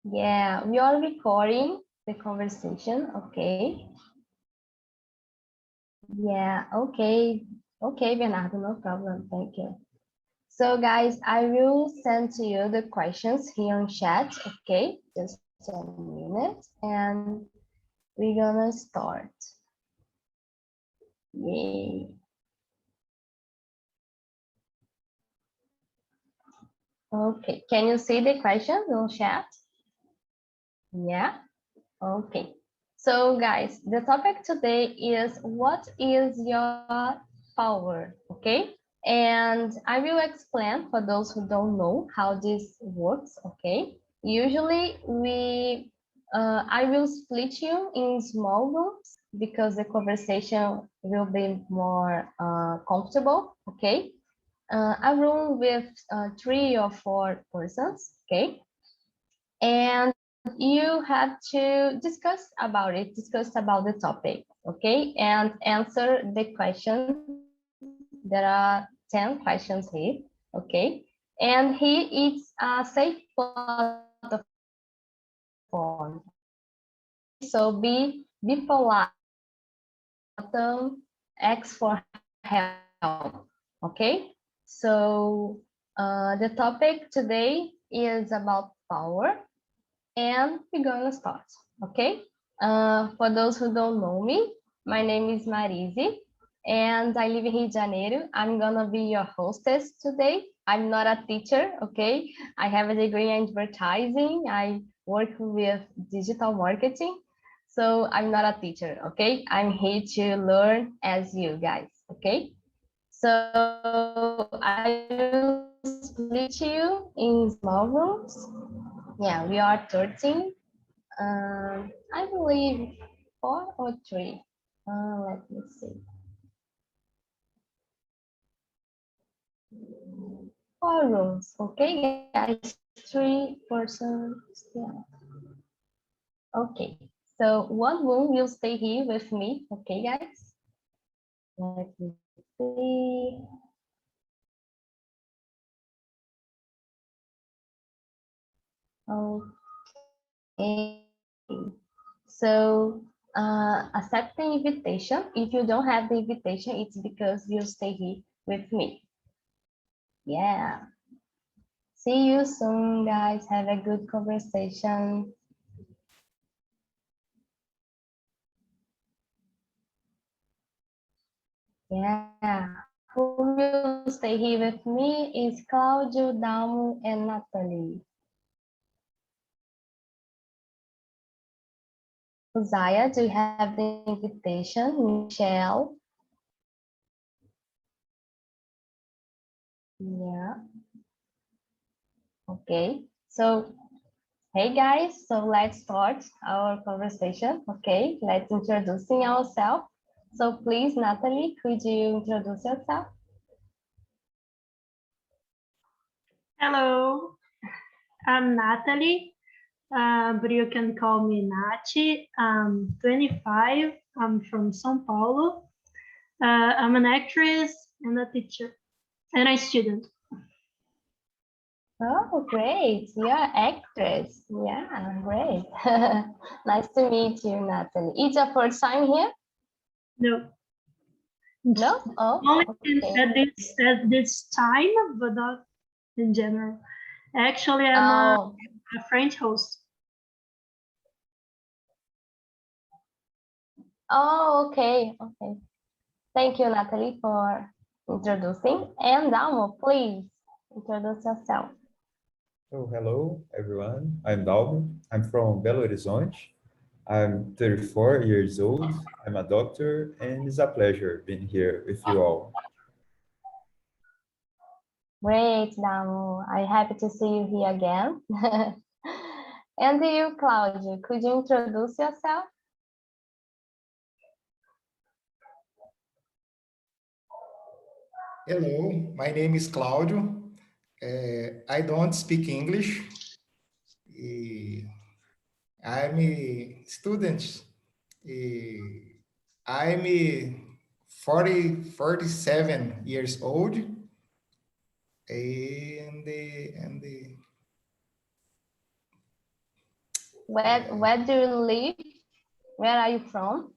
Yeah, we are recording the conversation. Okay. Yeah, okay. Okay, Bernardo, no problem. Thank you. So guys, I will send to you the questions here on chat. Okay, just a minute and we're gonna start. Yay. Okay, can you see the questions on chat? Yeah, okay. So guys, the topic today is what is your power, okay? And I will explain for those who don't know how this works, okay? Usually I will split you in small groups because the conversation will be more comfortable, okay? A room with 3 or 4 persons, okay? And you have to discuss about it, discuss about the topic, okay? And answer the questions. There are 10 questions here, okay? And here it's a safe platform. So be polite, ask for help, okay? So the topic today is about power, and we're gonna start, okay? For those who don't know me, my name is Marise, and I live in Rio de Janeiro. I'm gonna be your hostess today. I'm not a teacher, okay? I have a degree in advertising. I work with digital marketing, so I'm not a teacher, okay? I'm here to learn as you guys, okay? So I will split you in small rooms. Yeah, we are 13. I believe 4 or 3. Let me see. 4 rooms. Okay, guys. 3 persons. Yeah. Okay. So one room will stay here with me. Okay, guys. Let me see. Okay. So accept the invitation. If you don't have the invitation, it's because you stay here with me. Yeah. See you soon, guys. Have a good conversation. Yeah. Who will stay here with me is Claudio, Dalmo, and Natalie. Uzaya, do you have the invitation? Michelle? Yeah. Okay. So, hey guys, so let's start our conversation. Okay, let's introducing ourselves. So please, Natalie, could you introduce yourself? Hello, I'm Natalie, but you can call me Nachi. I'm 25. I'm from São Paulo. I'm an actress and a teacher and a student. Oh, great. You're an actress. Yeah, great. Nice to meet you, Natalie. It's your first time here? No. No? Oh, Only okay. at this time, but not in general. Actually, I'm a French host. Oh, okay. Okay. Thank you, Natalie, for introducing. And Dalmo, please introduce yourself. Oh, hello, everyone. I'm Dalmo. I'm from Belo Horizonte. I'm 34 years old. I'm a doctor, and it's a pleasure being here with you all. Great, Dalmo. I'm happy to see you here again. And you, Claudio, could you introduce yourself? Hello, my name is Claudio. I don't speak English. I'm a student. I'm 47 years old. And Where do you live? Where are you from?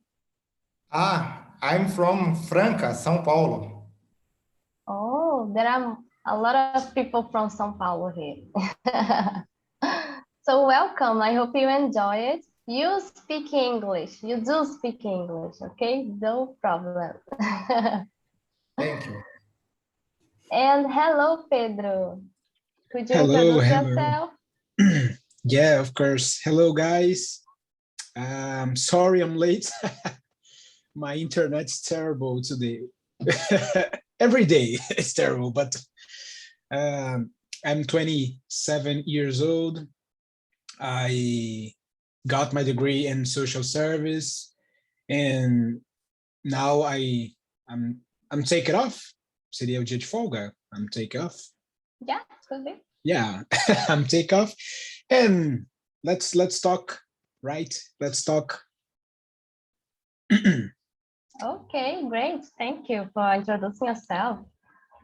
I'm from Franca, São Paulo. Oh, there are a lot of people from São Paulo here. So welcome. I hope you enjoy it. You speak English. You do speak English, okay? No problem. Thank you. And hello, Pedro. Could you Hello, introduce hello. yourself? Yeah, of course. Hello, guys. Sorry I'm late. My internet's terrible today. Every day it's terrible, but I'm 27 years old. I got my degree in social service, and now I'm taking off. Seria o dia de folga. I'm taking off. Yeah, could be. Yeah, I'm take off, and let's talk, right? Let's talk. Okay, great. Thank you for introducing yourself.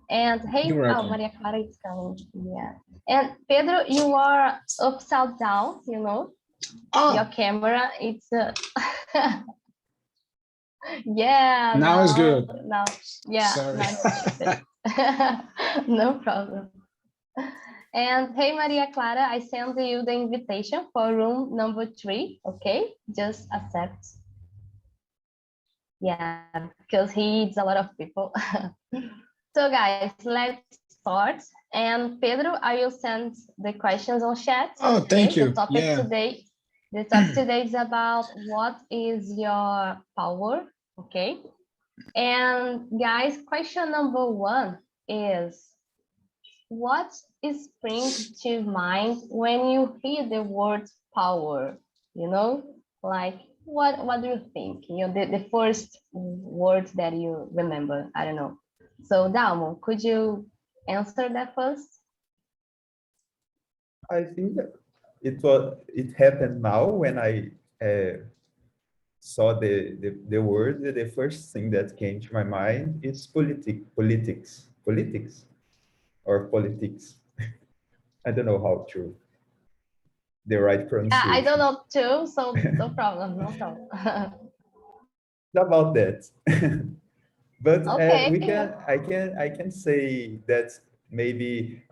And hey, You're welcome. Maria Clara is coming. Yeah. And Pedro, you are upside down, you know? Your Oh, camera, it's yeah. now it's good. Now, yeah. Sorry. Now it's good. No problem. And hey, Maria Clara, I sent you the invitation for room number 3. Okay, just accept. Yeah, because he needs a lot of people. So guys, let's start. And Pedro, I will send the questions on chat. Oh, thank you. The topic Yeah. today is about what is your power, okay? And guys, question number 1 is, what springs to mind when you hear the word power? You know, like what do you think? You know, the first word that you remember. I don't know. So Dalmo, could you answer that first? I think that it happened now when I saw the word. The first thing that came to my mind is politics, or politics. I don't know how to the right pronunciation. I don't know too, so no problem, no problem. About that. But Okay. I can say that maybe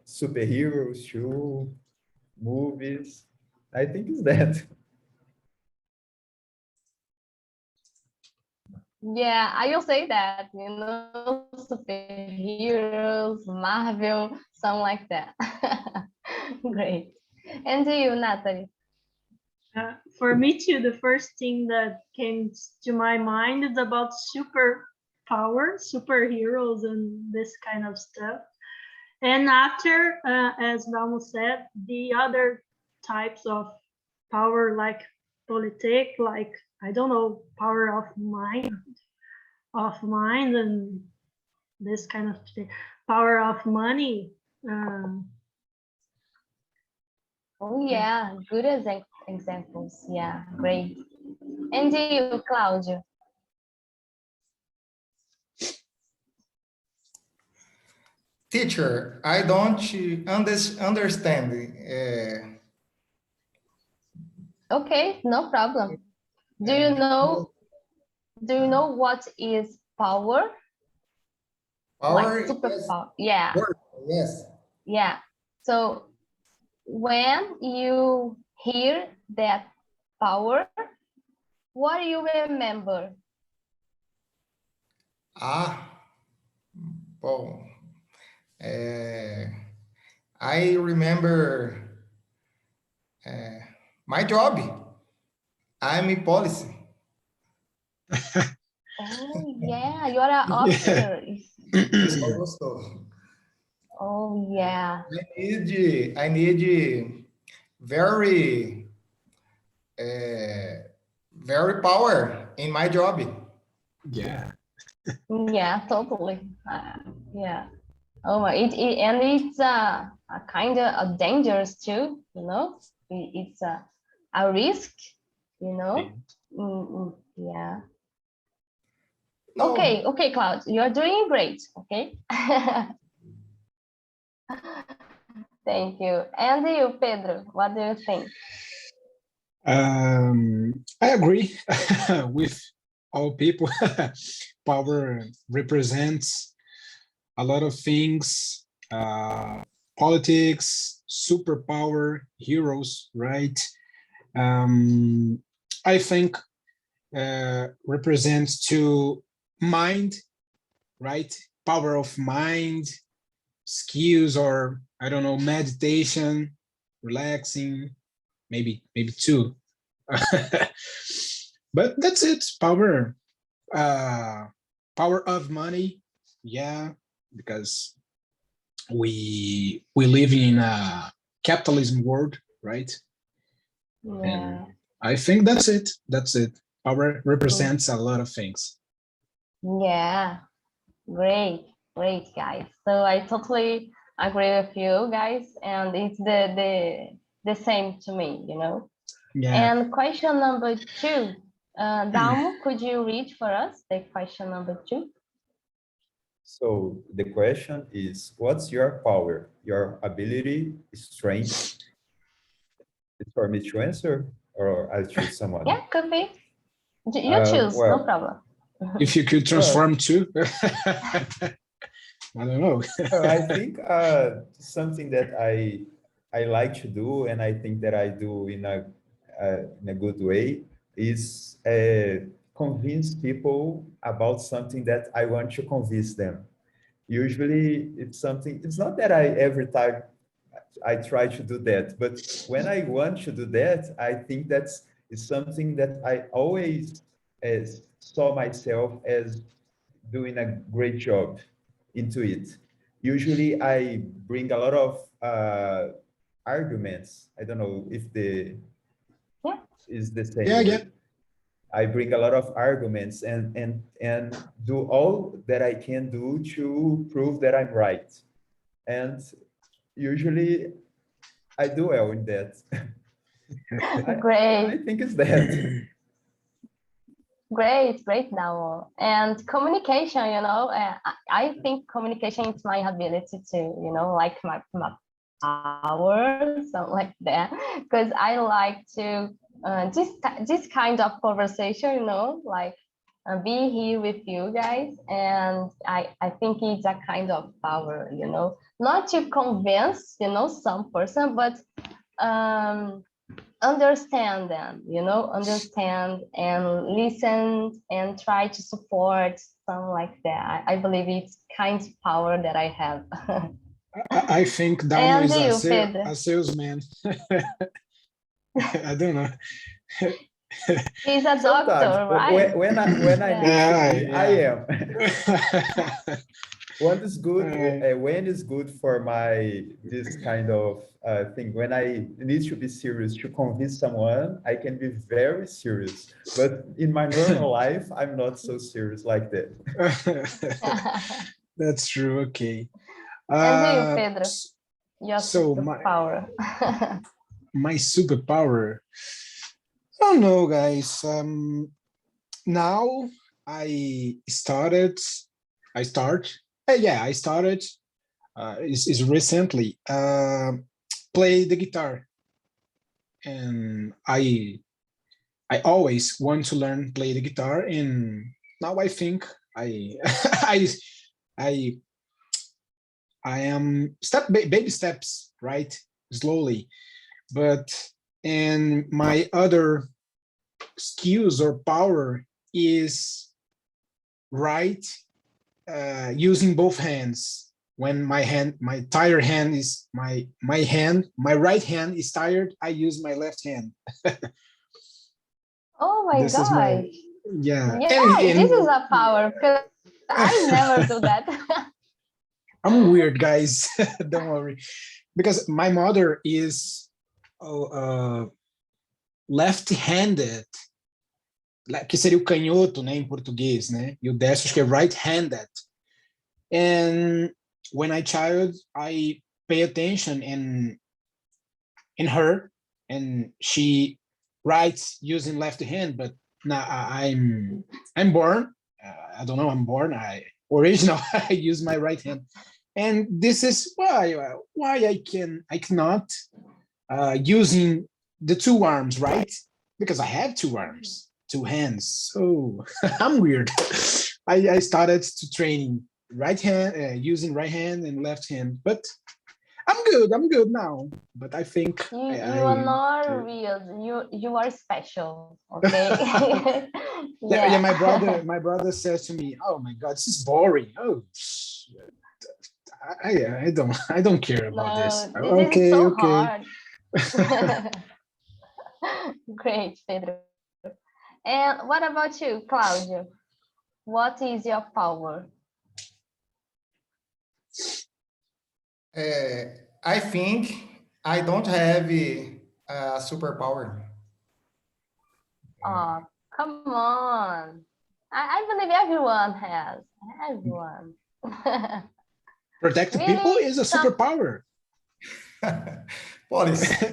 superheroes, show, movies. I think it's that. Yeah, I will say that, you know, superheroes, Marvel, something like that. Great. And to you, Natalie? For me too, the first thing that came to my mind is about superheroes, and this kind of stuff. And after, as Ramo said, the other types of power, like politic, like, I don't know, power of mind, and this kind of thing, power of money. Oh yeah, good examples. Yeah, great. And to you, Claudio? Teacher, I don't understand. Okay, no problem. Do you know what is power? Power, Like superpower. Yeah. word, yes. Yeah. So when you hear that power, what do you remember? Well, I remember my job. I'm in policy. Oh yeah, you're an officer. Also, Oh yeah. I need very very power in my job. Yeah. Yeah, totally. Yeah. Oh, and it's a kind of dangerous too, you know. It's a risk, you know. Yeah. No, Okay, Cloud, you're doing great. Okay. Thank you. And you, Pedro, what do you think? I agree with all people. Power represents a lot of things, politics, superpower, heroes, right? I think represents to mind, right? Power of mind, skills, or I don't know, meditation, relaxing, maybe two. But that's it. Power, power of money, yeah, because we live in a capitalism world, right? Yeah. And I think that's it. That's it. Power represents a lot of things. Yeah. Great, guys. So I totally agree with you guys, and it's the same to me, you know. Yeah. And question number 2, Dalmo, could you read for us the question number 2? So the question is, what's your power, your ability, strength? It's for me to answer, or I'll choose someone? Yeah, could be. You choose, no well, problem. If you could transform too. I don't know. I think something that I like to do, and I think that I do in a good way, is convince people about something that I want to convince them. Usually, it's something. It's not that every time I try to do that, but when I want to do that, I think it's something that I always saw myself as doing a great job into it. Usually I bring a lot of arguments. I don't know if is the same Yeah, word. yeah. I bring a lot of arguments and do all that I can do to prove that I'm right. And usually I do well in that. Great. I think it's that. Great now. And communication, you know, I think communication is my ability to, you know, like my power, something like that. Because I like to this kind of conversation, you know, like be here with you guys, and I think it's a kind of power, you know, not to convince, you know, some person, but understand them, you know, understand and listen and try to support, something like that. I believe it's kind of power that I have. I think Dalmo And is you, Pedro? a salesman. I don't know. He's a doctor, right? When I need to be, I am. When is good? When is good for this kind of thing? When I need to be serious to convince someone, I can be very serious. But in my normal life, I'm not so serious like that. That's true. Okay. And you, Pedro? Your So superpower. my superpower. I don't know, guys. Now I started. Is recently play the guitar, and I always want to learn play the guitar, and now I think I I am baby steps, right, slowly, but and my other skills or power is right using both hands. When my tired hand is my right hand is tired, I use my left hand. Oh my This God. is my Yeah, this is a power, because I never do that. I'm weird, guys. Don't worry, because my mother is left-handed, que seria o canhoto, né, em português, né? E o destro acho que é right-handed. And when I child, I pay attention in her, and she writes using left hand. But now I'm born. I don't know. I'm born. I use my right hand, and this is why I cannot using the two arms, right? because I have two arms, two hands. So I'm weird. I started to training right hand, using right hand and left hand, but I'm good now. But I think You are not weird. You are special. Okay. yeah. My brother says to me, "Oh my God, this is boring." Oh, I don't care about this. No, this is so hard. Great, Pedro. And what about you, Claudio? What is your power? I think I don't have a superpower. Oh, come on. I believe everyone has. Everyone. Protecting Really? people is a superpower. Police.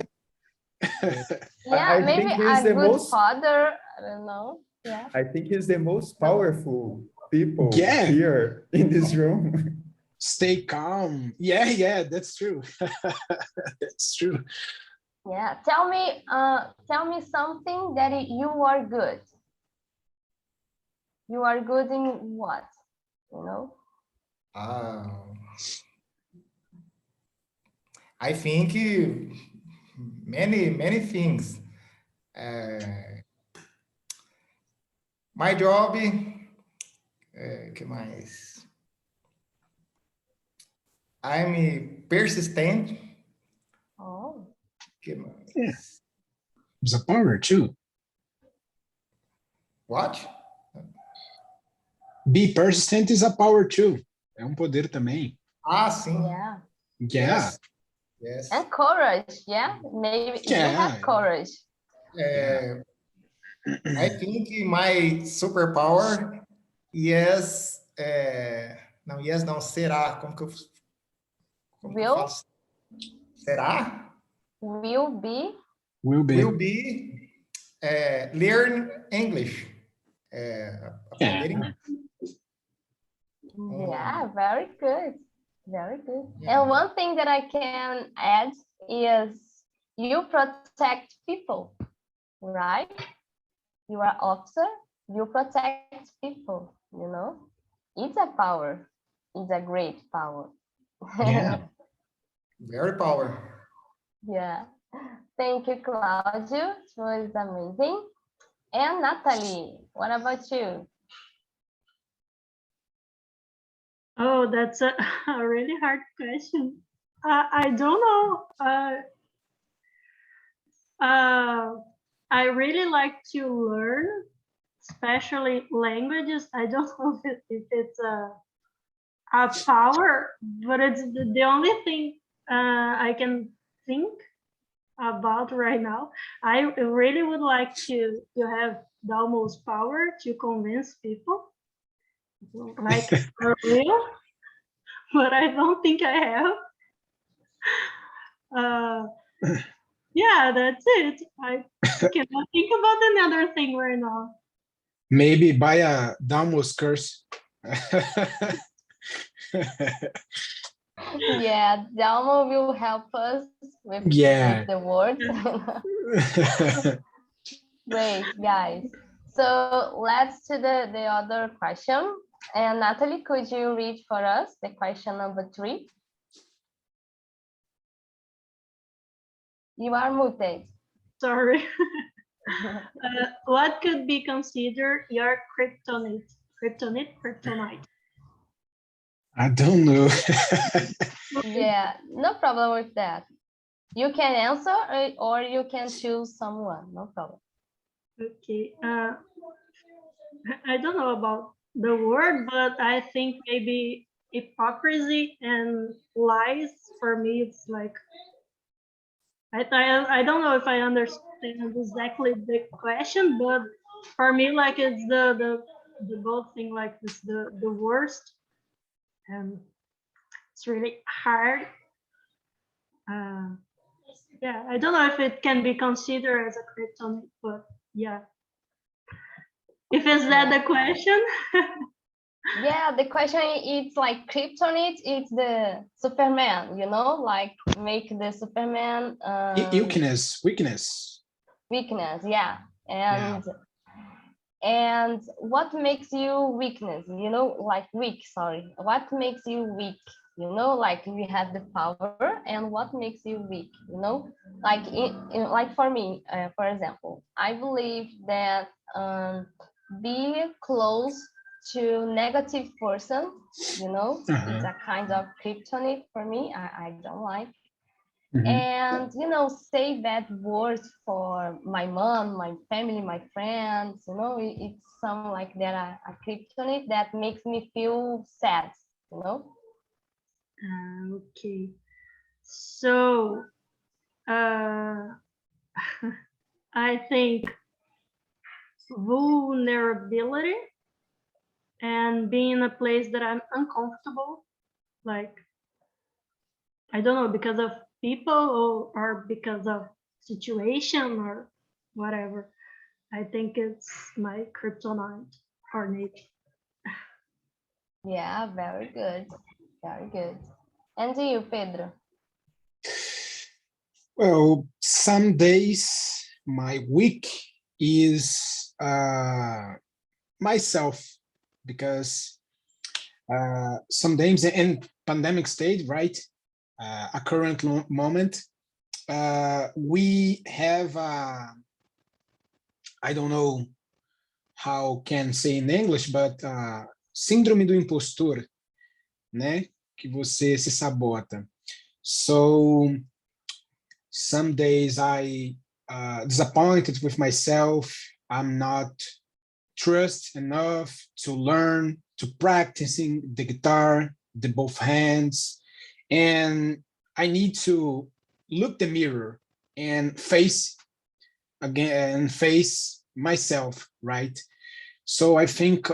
Yeah, I maybe think he's a the good most- father. I don't know. Yeah. I think he's the most powerful people Yeah. here in this room. Stay calm. Yeah, that's true. That's true. Yeah. Tell me something that you are good. You are good in what? You know? I think many things. My job, que mais? I'm persistent. Oh. Que mais? Yeah. It's a power too. What? Be persistent is a power too. É um poder também. Sim. Yeah. Yeah. Yes. And courage. Yeah. Maybe you have courage. I think my superpower não, será, como que eu falo? Será? Will be learn English. Aprender inglês. Yeah, very good. Very good. Yeah. And one thing that I can add is you protect people, right? You are officer, you protect people, you know? It's a power. It's a great power. Yeah. Very power. Yeah. Thank you, Claudio. It was amazing. And Natalie, what about you? Oh, that's a really hard question. I don't know. I really like to learn, especially languages. I don't know if it's a power, but it's the only thing I can think about right now. I really would like to have the almost power to convince people, like for real, but I don't think I have. Yeah, that's it. I cannot think about another thing right now. Maybe buy a Damos curse. Yeah, Dalmo will help us with the word. Great, guys. So let's to the other question. And Natalie, could you read for us the question number 3? You are muted. Sorry. What could be considered your kryptonite? Kryptonite. I don't know. Yeah, no problem with that. You can answer or you can choose someone, no problem. Okay. I don't know about the word, but I think maybe hypocrisy and lies for me, it's like, I don't know if I understand exactly the question, but for me, like, it's the both thing, like this the worst, and it's really hard. Yeah, I don't know if it can be considered as a kryptonite, but yeah. If is that the question? Yeah, the question is like kryptonite, it's the Superman, you know, like make the Superman Weakness. weakness, yeah. And and what makes you weakness, you know, like weak, sorry, what makes you weak, you know, like you have the power, and what makes you weak, you know, like like for me, for example, I believe that be close to negative person, you know, it's a kind of kryptonite for me. I don't like. And you know, say bad words for my mom, my family, my friends, you know, it's some like that, a kryptonite that makes me feel sad, you know. Okay, so I think vulnerability and being in a place that I'm uncomfortable, like, I don't know, because of people or because of situation or whatever. I think it's my kryptonite or nature. Yeah, very good, very good. And to you, Pedro? Well, some days my week is myself, because some days in pandemic state, right? A current moment, we have I don't know how can say in English, but síndrome do impostor, né? Que você se sabota. So some days I disappointed with myself. I'm not trust enough to learn, to practicing the guitar, the both hands, and I need to look the mirror and face again, face myself, right? So I think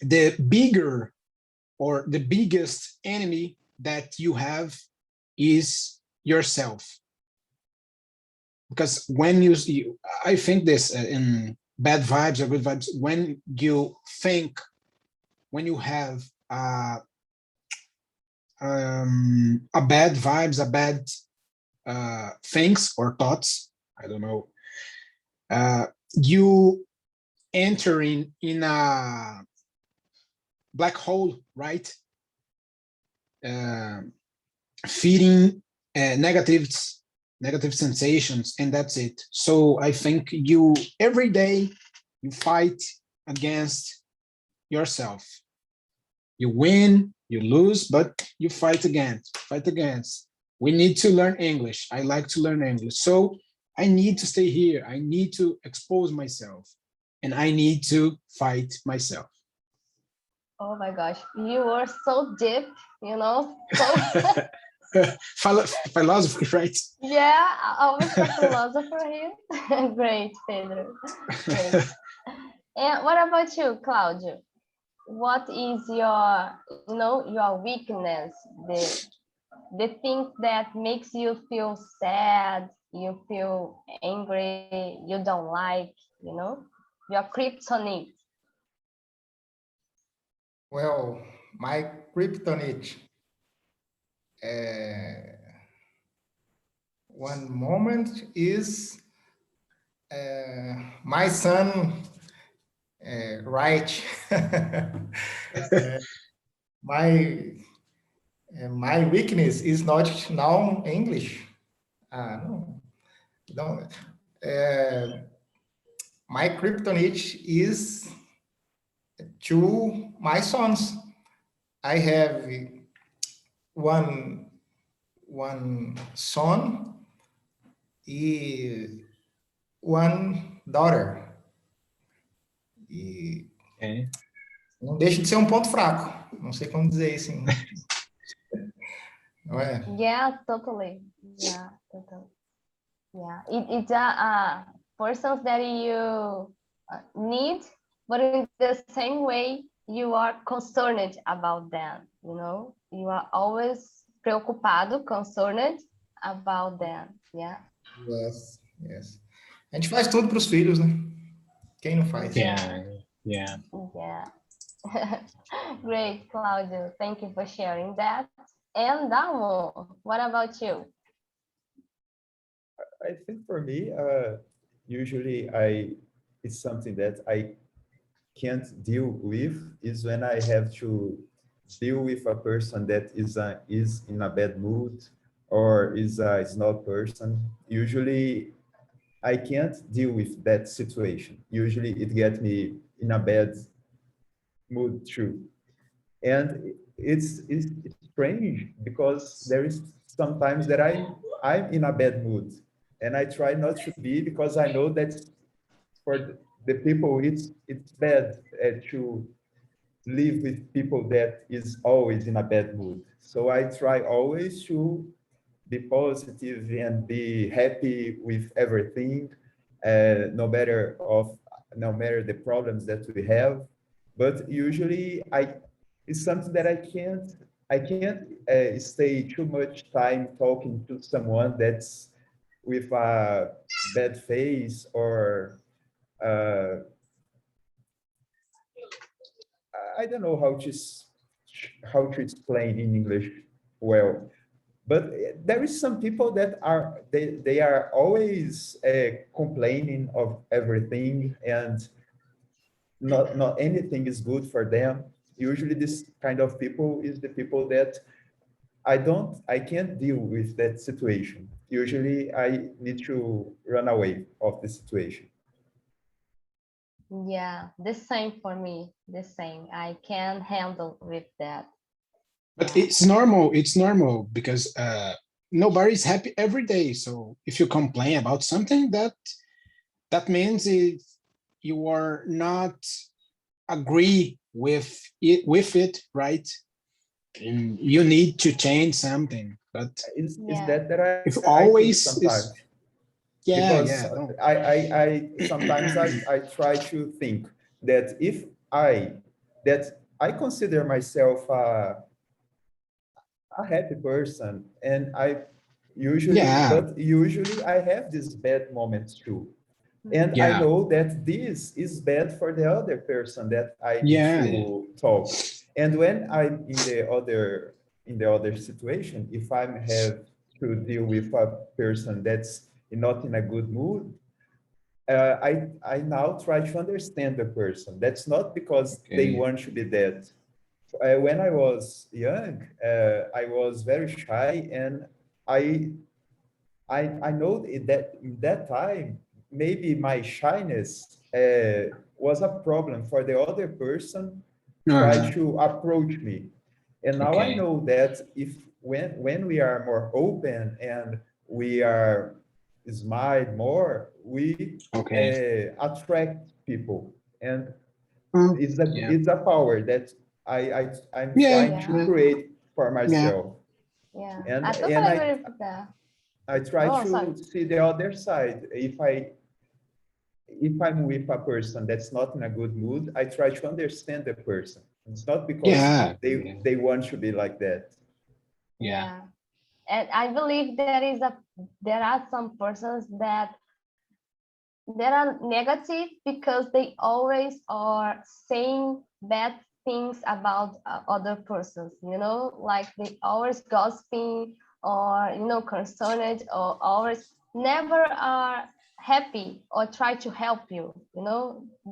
the bigger or the biggest enemy that you have is yourself. Because when you I think this in bad vibes or good vibes, when you think, when you have a bad vibes, a bad things or thoughts, I don't know, you entering in a black hole, right? Feeding negative sensations, and that's it. So I think you every day you fight against yourself. You win, you lose, but you fight against. We need to learn English. I like to learn English. So I need to stay here. I need to expose myself, and I need to fight myself. Oh my gosh, you are so deep, you know, so Philosophy, right? yeah, always a philosopher here. Great, Pedro. Great. And what about you, Claudio? What is your, you know, your weakness, the thing that makes you feel sad, you feel angry, you don't like, you know, your kryptonite? Well, my kryptonite. One moment is my son right. my my weakness is not now English. No, don't. My kryptonite is to my sons. I have one son e one daughter. E Okay. não deixa de ser um ponto fraco. Não sei como dizer isso. Não é? Yeah, totally. Yeah, totally. Yeah, it's a persons that you need, but in the same way you are concerned about them, you know, you are always preocupado, concerned about them. Yeah. Yes, yes. A gente faz tudo para os filhos, né? Quem não faz? Yeah. Yeah. Yeah. Great, Claudio. Thank you for sharing that. And Damo, what about you? I think for me, usually it's something that I can't deal with is when I have to deal with a person that is in a bad mood or is a snob person. Usually I can't deal with that situation. Usually it gets me in a bad mood too. And it's strange because there is sometimes that I'm in a bad mood and I try not to be because I know that for the people it's bad to live with people that is always in a bad mood. So I try always to be positive and be happy with everything, no matter the problems that we have. But usually, it's something that I can't stay too much time talking to someone that's with a bad face or I don't know how to explain in English well. But there is some people that they are always complaining of everything and not anything is good for them. Usually this kind of people is the people that I can't deal with that situation. Usually I need to run away of the situation. Yeah, the same for me. The same. I can handle with that. But Yeah. it's normal because nobody's happy every day. So if you complain about something, that means you are not agree with it, right? And you need to change something. But Is Yeah. that if I think always sometimes. is, yeah, Because yeah, no. I sometimes I try to think that if I consider myself a happy person and Yeah, but usually I have these bad moments too. And I yeah, know that this is bad for the other person that I need yeah, yeah. to talk. And when I'm in the other situation, if I have to deal with a person that's not in a good mood, I now try to understand the person. That's not because they Okay. want to be that. When I was young, I was very shy, and I I know that in that time maybe my shyness was a problem for the other person try Uh-huh. to approach me. And now I Okay. know that if when we are more open and we are smile more, we Okay. attract people, and Mm, yeah. it's a power that I'm Yeah. trying Yeah. to Yeah. create for Yeah. myself, Yeah. and I and totally I agree with that. I try Oh, sorry. to see the other side. If I'm with a person that's not in a good mood, I try to understand the person. It's not because Yeah. they want to be like that. Yeah. Yeah. And I believe there are some persons that are negative because they always are saying bad things about other persons, like they always gossiping or concerned or always never are happy or try to help you.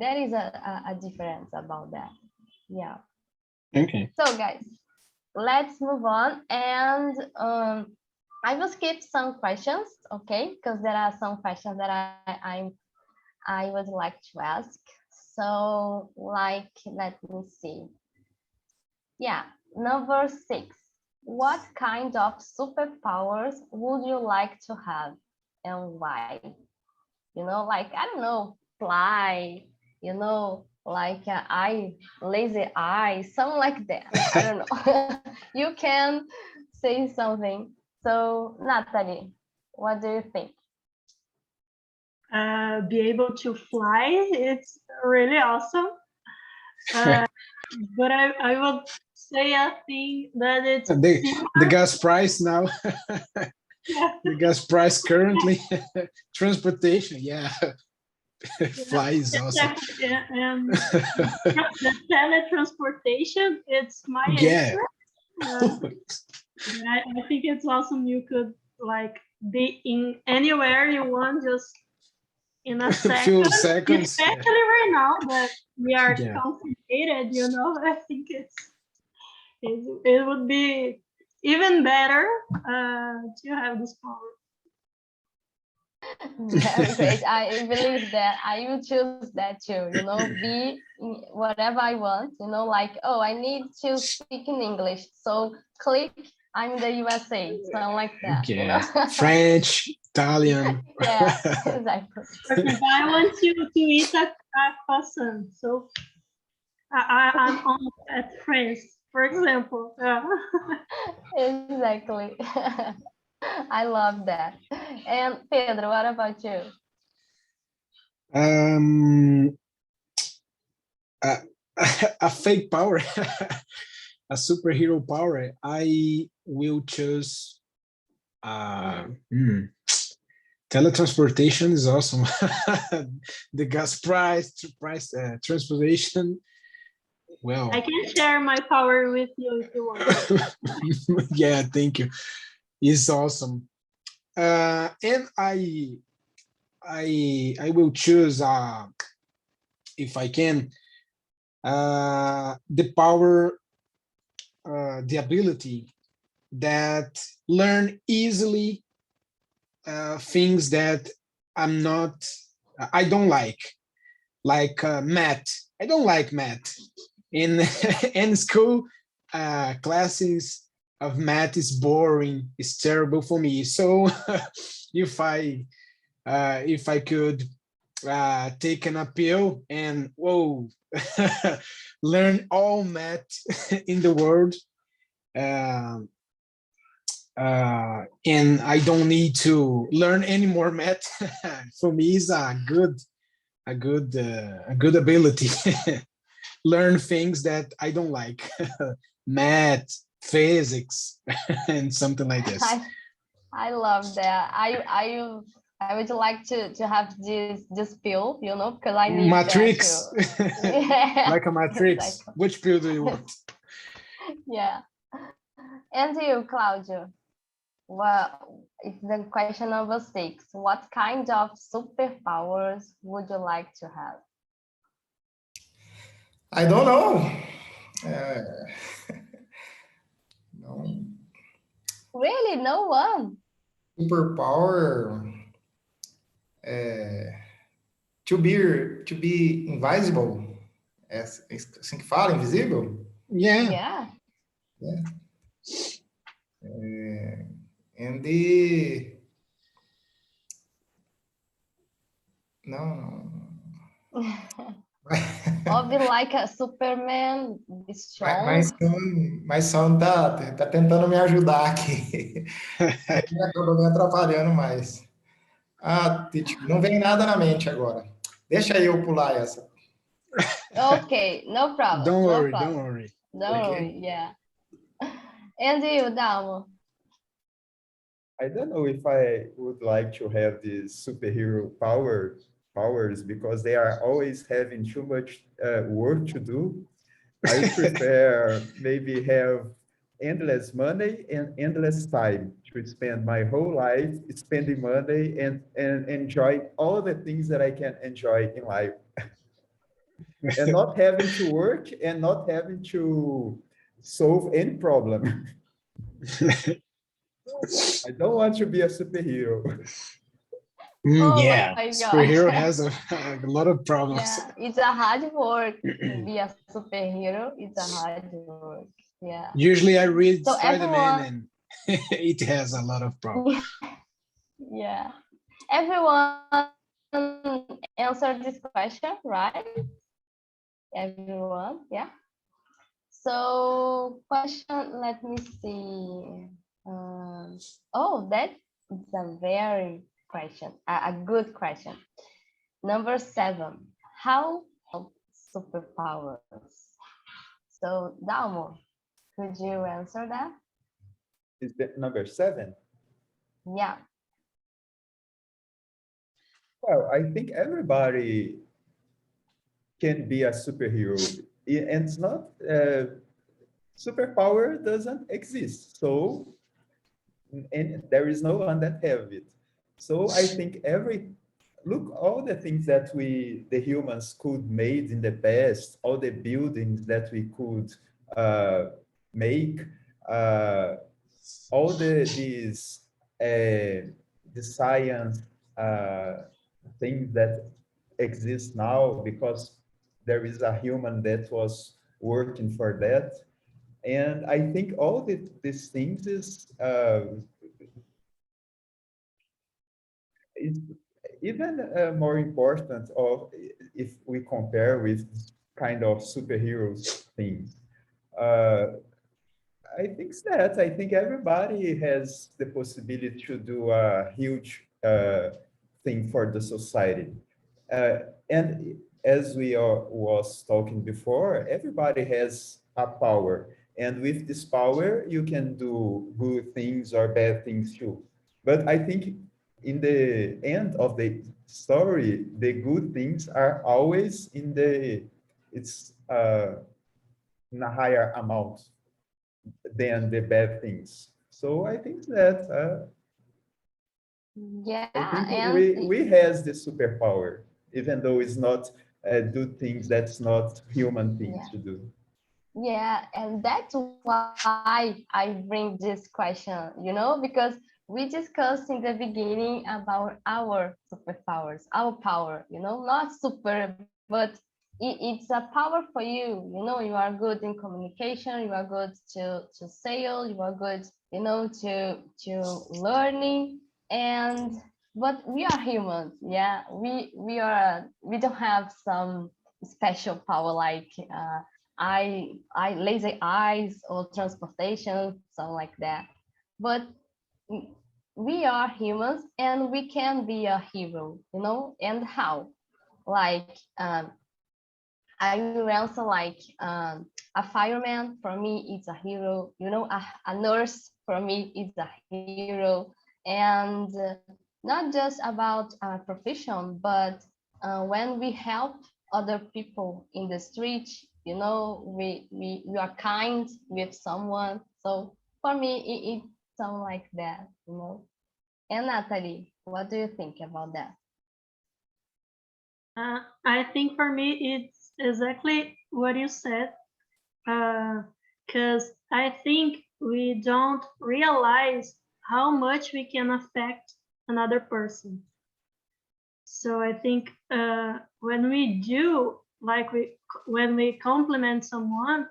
There is a difference about that. Yeah. Okay. So guys, let's move on, and I will skip some questions, okay? Because there are some questions that I would like to ask. So, like, let me see. Yeah, number 6. What kind of superpowers would you like to have, and why? Like, I don't know, fly, like lazy eye, something like that. I don't know. You can say something. So, Natalie, what do you think? Be able to fly, it's really awesome. But I would say a thing that it's The gas price now, yeah, the gas price currently, transportation, yeah. Fly is awesome. exactly. And the teletransportation, it's my Yeah. answer. But I think it's awesome. You could like be in anywhere you want, just in a Few second, seconds. especially right now that we are Yeah. concentrated, you know, I think it would be even better to have this power. Very great. I believe that I will choose that too, you know, be whatever I want, you know, like, oh, I need to speak in English. So click, I'm in the USA, something like that, you know. Yeah, French, Italian. Yeah, exactly. For example, I want to eat a croissant, so I'm on at France, for example. Exactly. I love that. And Pedro, what about you? A, a fake power, a superhero power. I will choose. Teletransportation is awesome. The gas price, transportation. Well, I can share my power with you if you want. yeah, thank you. It's awesome. And I will choose, if I can, the power, the ability that learn easily things that I don't like math. I don't like math. In school, classes of math is boring. It's terrible for me. So if I could take an appeal and whoa, learn all math in the world, and I don't need to learn any more math. For me, is a good ability. Learn things that I don't like, math, physics, and something like this. I love that. I would like to have this pill, you know, because I need Matrix, that too. Yeah, like a matrix. exactly. Which pill do you want? Yeah. And you, Claudio? Well, it's the question number 6. What kind of superpowers would you like to have? I don't know. No Really, no one. superpower. To be invisible. É assim que fala, invisível? Yeah. Yeah. And the no. Or be like a Superman, be strong. My son tá tentando me ajudar aqui. Aí ele acabou me atrapalhando mais. Titi, não vem nada na mente agora. Deixa eu pular essa. Okay, no problem. Don't no worry, problem. don't worry. Don't Okay. worry, yeah. And you, Dalmo? I don't know if I would like to have these superhero powers because they are always having too much work to do. I prefer maybe have endless money and endless time to spend my whole life spending money and enjoy all the things that I can enjoy in life. And not having to work and not having to solve any problem. I don't want to be a superhero. Oh Yeah, my gosh. superhero has a lot of problems. Yeah, it's a hard work to be a superhero. It's a hard work. Yeah. Usually I read So Spider-Man everyone, and it has a lot of problems. yeah, everyone answered this question, right? Everyone, yeah. So question, let me see. Oh, that is a very question, a good question. Number 7, how help superpowers? So Dalmo, could you answer that? Is that number 7? Yeah. Well, I think everybody can be a superhero. And it's not, superpower doesn't exist. So, and there is no one that have it. So I think look all the things that the humans could made in the past, all the buildings that we could make, all the science things that exist now because there is a human that was working for that. And I think all these things is even more important of if we compare with kind of superheroes things. I think everybody has the possibility to do a huge thing for the society. And as we was talking before, everybody has a power. And with this power, you can do good things or bad things too. But I think in the end of the story, the good things are always in a higher amount than the bad things. So I think that Yeah, I think and we has the superpower, even though it's not do things that's not human things to do. yeah, and that's why I bring this question, because we discussed in the beginning about our superpowers, our power, not super, but it's a power for you. You are good in communication, you are good to sales, you are good, to learning, and but we are humans, yeah. We don't have some special power like I lazy eyes or transportation, something like that. But we are humans and we can be a hero, and how? Like I will answer like a fireman for me is a hero, a nurse for me is a hero, and not just about a profession, but when we help other people in the street, we are kind with someone. So for me, it's something like that. And Natalie, what do you think about that? I think for me, it's exactly what you said, because I think we don't realize how much we can affect another person. So I think when we do, like when we compliment someone,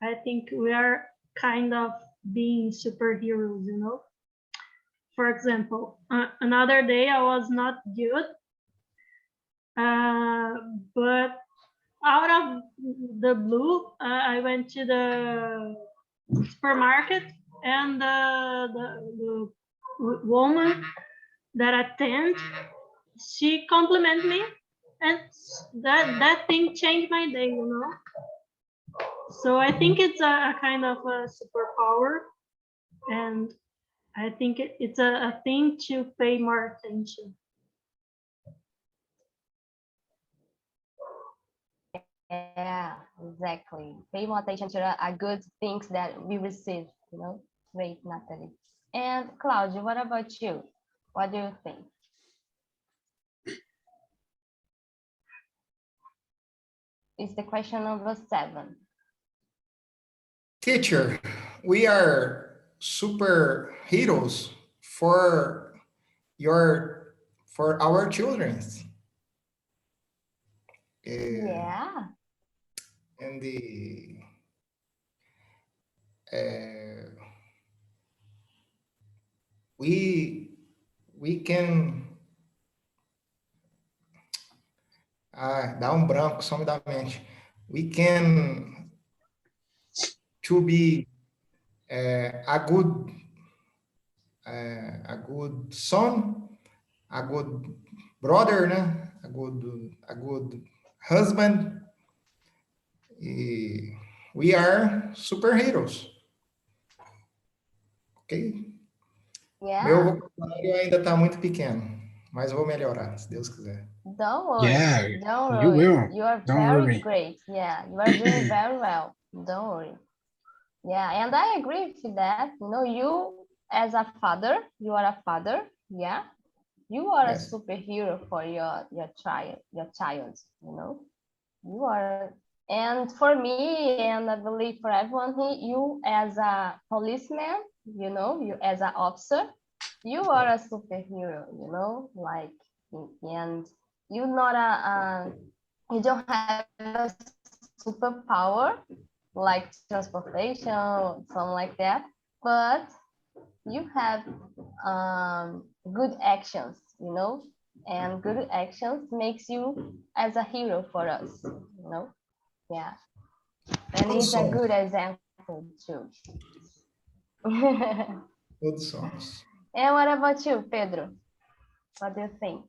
I think we are kind of being superheroes, For example, another day I was not good, but out of the blue, I went to the supermarket, and the woman that attend, she complimented me, and that thing changed my day, So I think it's a kind of a superpower, and I think it's a thing to pay more attention. Yeah, exactly. Pay more attention to the good things that we receive, Great, Natalie. And Claudia, what about you? What do you think? It's the question number 7. Teacher, we are superheroes for our children. Yeah. And we can dá branco, some da mente. We can to be a good son, a good brother, né? A good husband. We are superheroes. Ok? Yeah. Meu vocabulário ainda está muito pequeno, mas vou melhorar, se Deus quiser. Don't worry. Yeah, Don't worry. you will. You are Don't very worry. great. Yeah, you are doing very well. Don't worry. Yeah, and I agree with that. You as a father, you are a father. Yeah. You are Yes. a superhero for your child, you know. You are, and for me, and I believe for everyone here, you as a policeman, you know, you as an officer, you are a superhero, you know, like, and you're not you don't have a superpower like transportation, something like that, but you have good actions, you know, and good actions makes you as a hero for us, you know. Yeah, and Todos it's a somos. good example too. And Todos somos. what about you, Pedro? What do you think?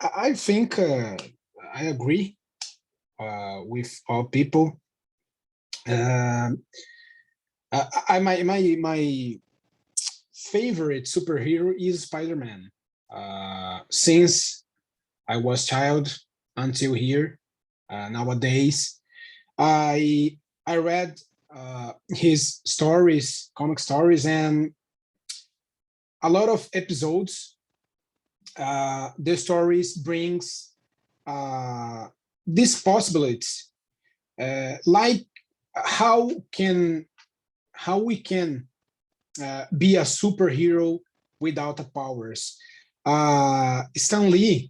I think I agree with all people. My favorite superhero is Spider-Man. Since I was child until here, nowadays, I read his stories, comic stories, and a lot of episodes. The stories brings these possibilities, like how we can be a superhero without the powers. Stan Lee,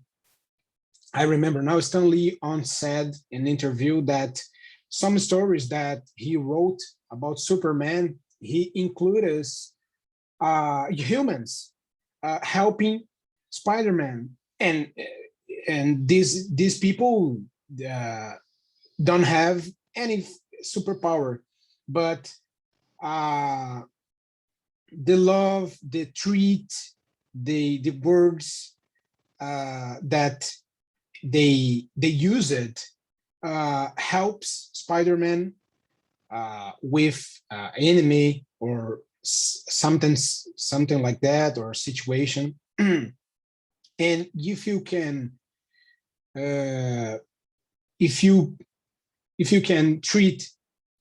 I remember now, Stan Lee once said in an interview that some stories that he wrote about Superman, he included humans helping Spider-Man, and these people don't have any superpower, but the love, the treat, the words that they use it helps Spider-Man with enemy or something like that, or situation. And if you can if you can treat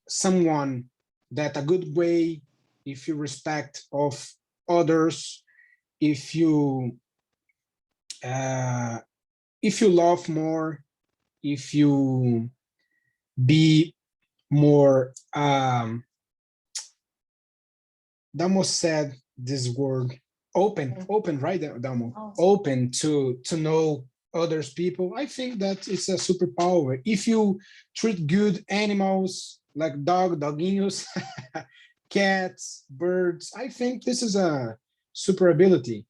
someone that a good way, if you respect of others, if you love more, if you be more Damo said this word, open, right, Damo? Oh. Open to know others people. I think that it's a superpower. If you treat good animals like dogginos, cats, birds, I think this is a super ability.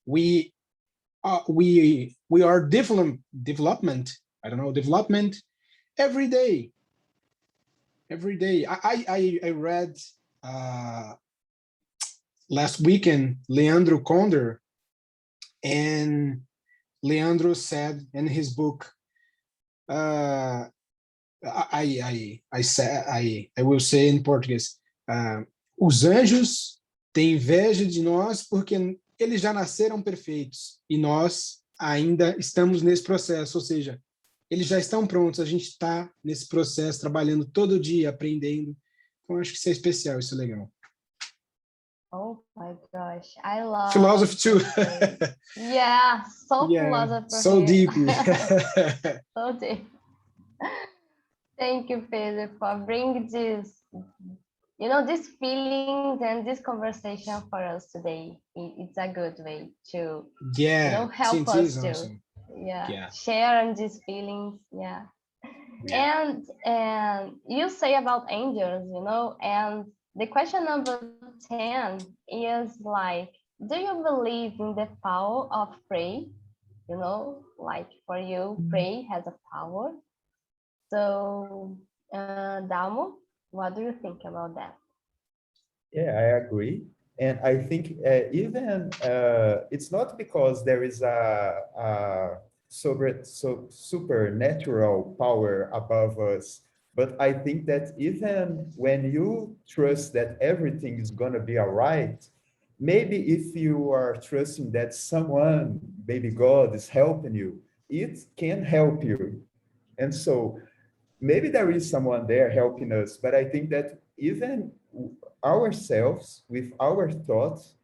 We are development. I don't know, development every day. Every day. I read last weekend Leandro Conder, and Leandro said in his book, I will say in Português, os anjos têm inveja de nós porque eles já nasceram perfeitos e nós ainda estamos nesse processo, ou seja, eles já estão prontos, a gente está nesse processo, trabalhando todo dia, aprendendo. Então, acho que isso é especial, isso é legal. Oh my gosh, I love Philosophy too. Yeah, so Yeah, philosopher so here. deeply. So deep. Thank you, Pedro, for bringing this, you know, these feelings and this conversation for us today. It's a good way to, Yeah, you know, help TNT us is to, awesome. Yeah. share these feelings. Yeah. And you say about angels, you know, and the question number 10 is like, do you believe in the power of prayer? You know, like for you, prayer has a power. So, Damo, what do you think about that? Yeah, I agree. And I think even it's not because there is a supernatural power above us, but I think that even when you trust that everything is going to be all right, maybe if you are trusting that someone, maybe God is helping you, it can help you. And so maybe there is someone there helping us, but I think that even ourselves with our thoughts,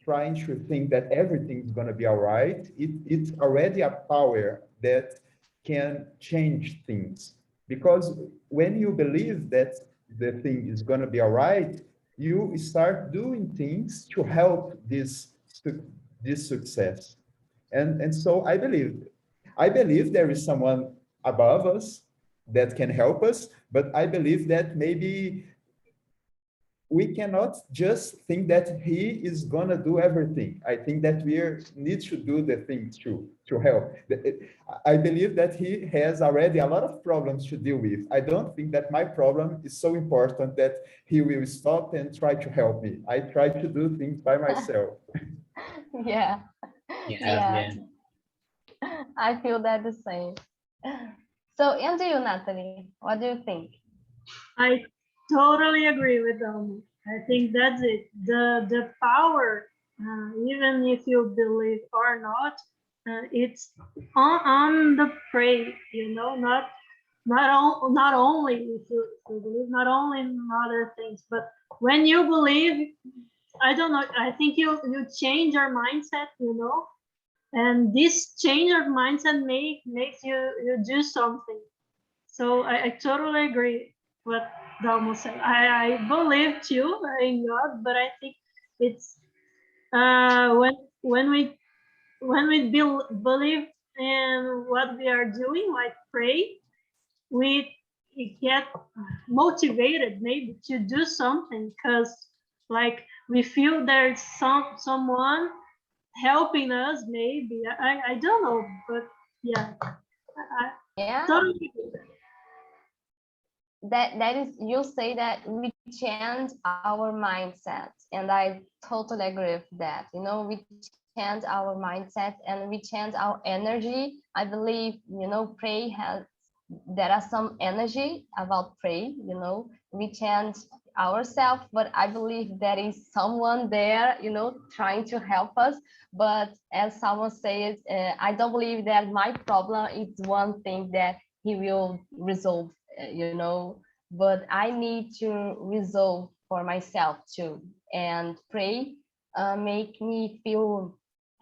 trying to think that everything's going to be all right, it's already a power that can change things. Because when you believe that the thing is going to be all right, you start doing things to help this success. And so I believe there is someone above us that can help us, but I believe that maybe we cannot just think that he is going to do everything. I think that we need to do the things to help. I believe that he has already a lot of problems to deal with. I don't think that my problem is so important that he will stop and try to help me. I try to do things by myself. Yeah. Yeah. I feel that the same. So, and you, Natalie, what do you think? I totally agree with them. I think that's it. The power, even if you believe or not, it's on the pray. You know, not only if you believe, not only in other things, but when you believe, I don't know. I think you change your mindset. You know, and this change of mindset makes you do something. So I totally agree what Dalmo said. I believe too in God, but I think it's when we believe in what we are doing, like pray, we get motivated maybe to do something because like we feel there's someone helping us maybe. I don't know, but yeah. Yeah. Totally. That is, you say that we change our mindset, and I totally agree with that. You know, we change our mindset and we change our energy. I believe, you know, pray has, there are some energy about pray, you know, we change ourselves, but I believe there is someone there, you know, trying to help us. But as someone says, I don't believe that my problem is one thing that he will resolve, you know, but I need to resolve for myself too. And pray make me feel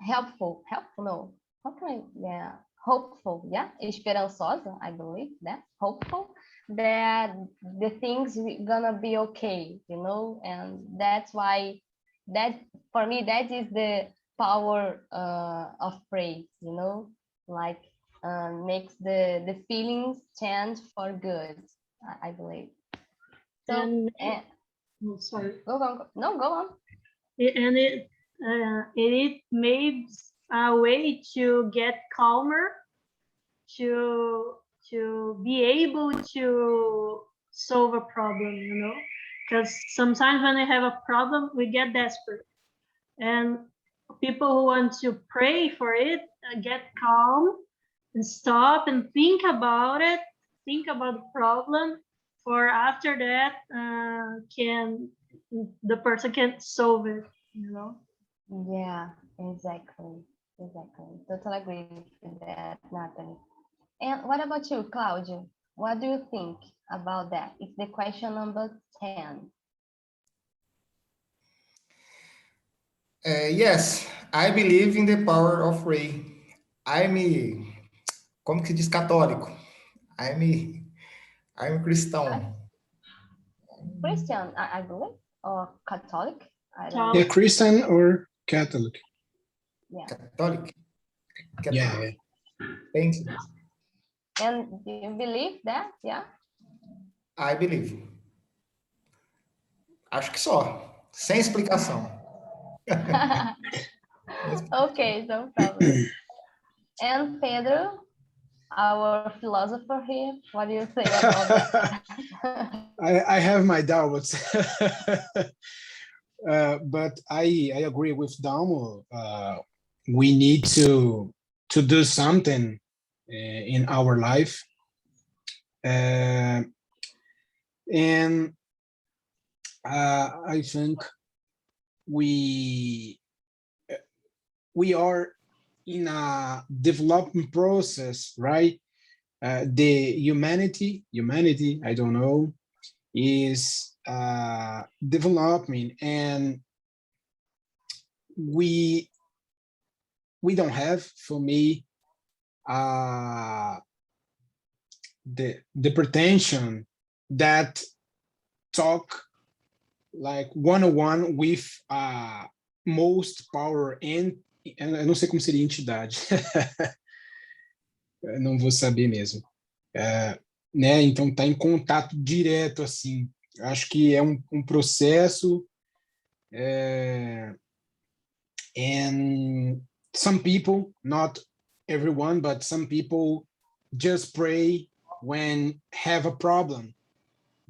helpful, no, how can I, yeah, hopeful, yeah, esperançosa, I believe that, hopeful that the things gonna be okay, you know, and that's why, that for me, that is the power of praise, you know, like makes the feelings change for good, I believe. So, And sorry. go on, no, go on. And it makes a way to get calmer, to be able to solve a problem, you know, because sometimes when we have a problem we get desperate, and people who want to pray for it get calm and stop and think about it, think about the problem, for after that the person can solve it, you know. Yeah, exactly. Totally agree with that, Natalie. And what about you, Claudio? What do you think about that? It's the question number 10. Yes, I believe in the power of Ray. Como que se diz católico? I'm cristão. Christian, I believe, or Catholic? I don't Catholic. know. Christian or Catholic? Yeah. Católico? Yeah. Thanks. And do you believe that? Yeah. I believe. Acho que só. Sem explicação. Okay, no problem. And Pedro, our philosopher here, what do you think about that? I have my doubts. But I agree with Dalmo. We need to do something in our life. And I think we are in a development process, right? The humanity, I don't know, is development, and we don't have, for me, the pretension that talk like one-on-one with most power and eu não sei como seria entidade. Eu não vou saber mesmo. Né? Então tá em contato direto assim. Acho que é um processo, and some people, not everyone, but some people just pray when have a problem.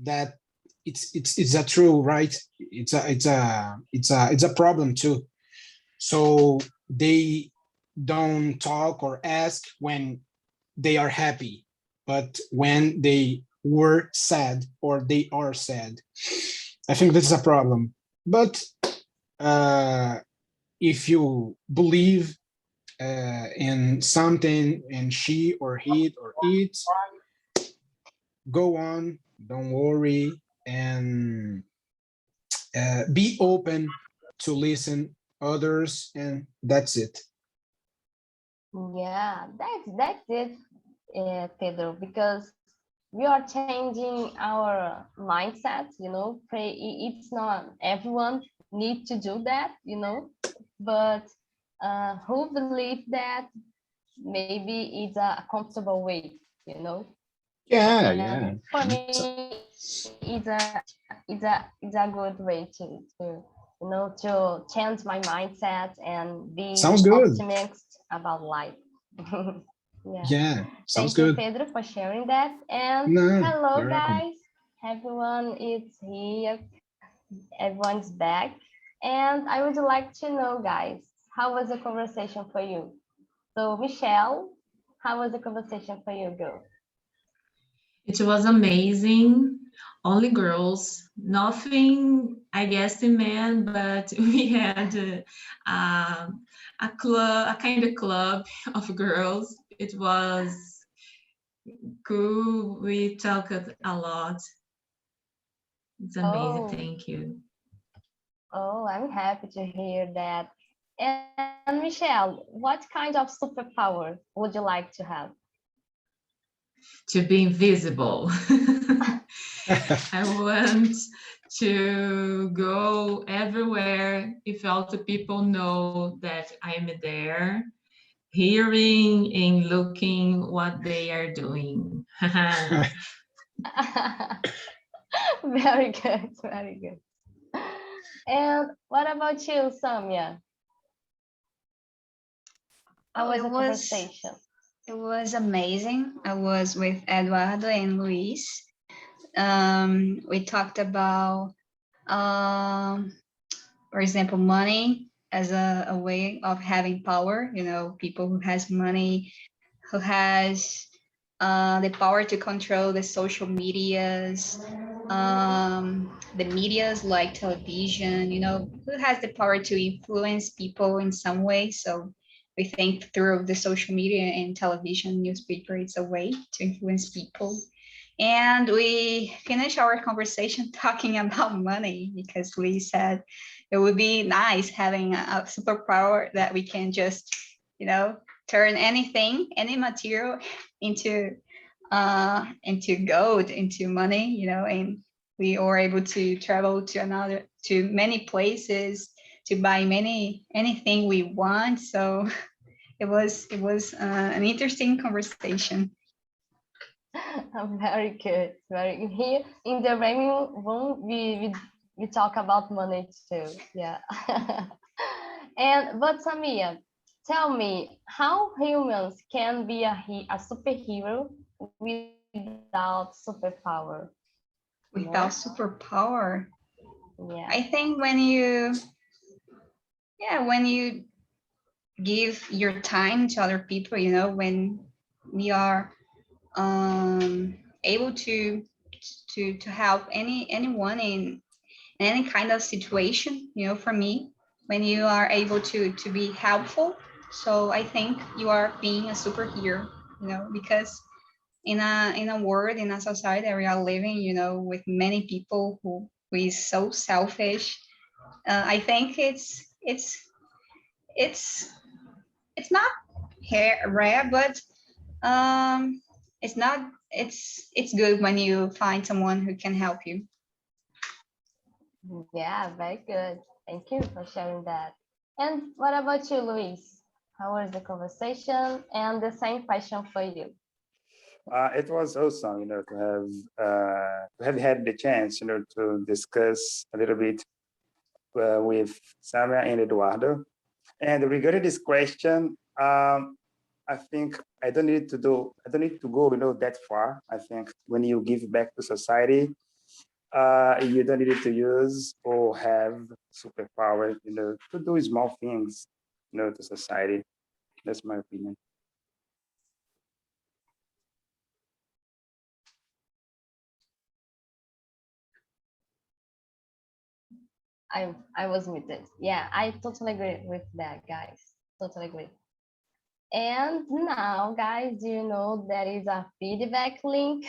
That it's a true, right? It's a problem too. So they don't talk or ask when they are happy, but when they were sad or they are sad. I think this is a problem. But if you believe in something, and she or he or it, go on, don't worry, and be open to listen others, and that's it. Yeah, that's it, Pedro, because we are changing our mindset, you know. It's not everyone need to do that, you know, but who believe that maybe it's a comfortable way, you know. Yeah, And yeah. for me, it's a good way to you know, to change my mindset and be Sounds good. optimistic about life. Yeah, sounds Thank you, good. Pedro, for sharing that. And No, hello, you're welcome. guys. Everyone is here. Everyone's back. And I would like to know, guys, how was the conversation for you? So, Michelle, how was the conversation for you, girl? It was amazing. Only girls, nothing, I guess, the men, but we had a club, a kind of club of girls. It was cool. We talked a lot. It's amazing. Oh. Thank you. Oh, I'm happy to hear that. And Michelle, what kind of superpower would you like to have? To be invisible. I want to go everywhere if all the people know that I'm there, hearing and looking what they are doing. Very good, very good. And what about you, Samia? How was the conversation? It was amazing. I was with Eduardo and Luis. We talked about, for example, money as a way of having power. You know, people who has money, who has the power to control the social medias, the medias like television, you know, who has the power to influence people in some way. So we think through the social media and television, newspaper, it's a way to influence people. And we finished our conversation talking about money, because we said it would be nice having a superpower that we can just, you know, turn anything, any material into gold, into money, you know, and we are able to travel to many places, to buy anything we want. So it was an interesting conversation. Very good. Very good. Here in the Raymond room, we talk about money too. Yeah. But Samia, tell me, how humans can be a superhero without superpower? Without superpower, Yeah. I think when you give your time to other people, you know, when we are able to help anyone in any kind of situation, you know, for me, when you are able to be helpful, so I think you are being a superhero, you know, because in a world, in a society that we are living, you know, with many people who who is so selfish. I think it's not rare, but it's good when you find someone who can help you. Yeah, very good. Thank you for sharing that. And what about you, Luis? How was the conversation? And the same question for you. It was awesome, to have had the chance, to discuss a little bit with Samia and Eduardo. And regarding this question, I think I don't need to go, that far. I think when you give back to society, you don't need to use or have superpower, to do small things, to society. That's my opinion. I was muted. Yeah, I totally agree with that, guys. Totally agree. And now, guys, do you know there is a feedback link?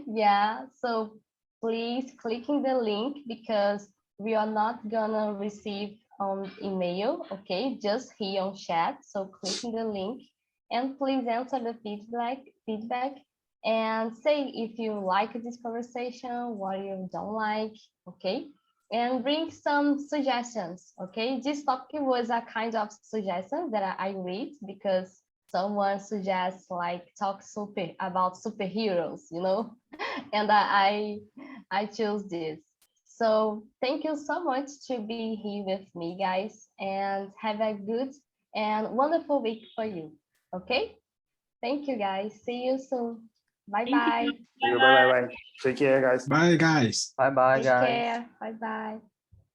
Yeah, so please clicking the link because we are not gonna receive on email, okay? Just here on chat. So clicking the link and please answer the feedback and say if you like this conversation, what you don't like, okay? And bring some suggestions, okay? This topic was a kind of suggestion that I read because someone suggests like talk about superheroes, and I chose this. So thank you so much to be here with me, guys, and have a good and wonderful week for you. Okay? Thank you, guys. See you soon. Bye-bye. Bye. Take care, guys. Bye, guys. Bye bye, Take guys. care. Bye-bye.